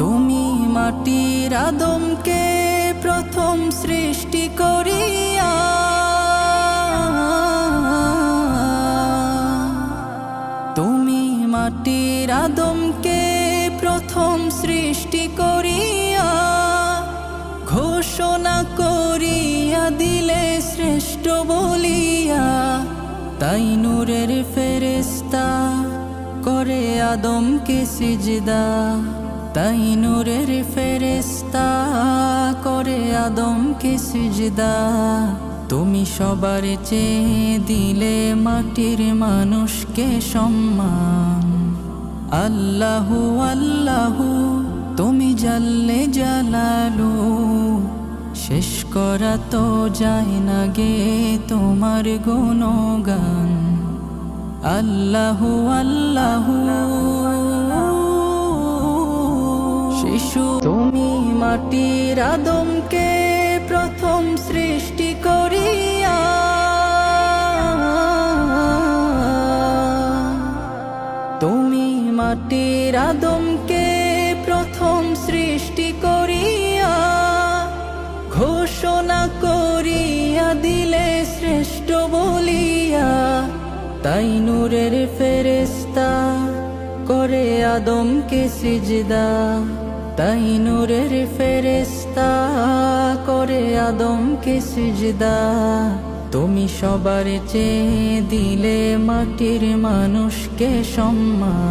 তুমি মাটির আদমকে প্রথম সৃষ্টি করিয়া তুমি মাটির আদমকে প্রথম সৃষ্টি করিয়া ঘোষণা করিয়া দিলে শ্রেষ্ঠ বলিয়া, তাই নূরের ফেরেশতা করে আদমকে সিজদা, তাই নূরের ফেরেশতা করে আদমকে সিজদা। তুমি সবার চেয়ে দিলে মাটির মানুষকে সম্মান। আল্লাহু আল্লাহু তুমি জাল্লে জালালু, শেষ করা তো যায় না গে তোমার গুণগান। আল্লাহু আল্লাহু শিশু তুমি মাটির আদমকে প্রথম সৃষ্টি করিয়া তুমি মাটির আদমকে প্রথম সৃষ্টি করিয়া ঘোষণা করিয়া দিলে শ্রেষ্ঠ বলিয়া, তাই নূরের ফেরেশতা করে আদমকে সিজদা, তাই নূরের ফেরেশতা করে আদমকে সিজদা। তুমি সবার চেয়ে দিলে মাটির মানুষকে সম্মান।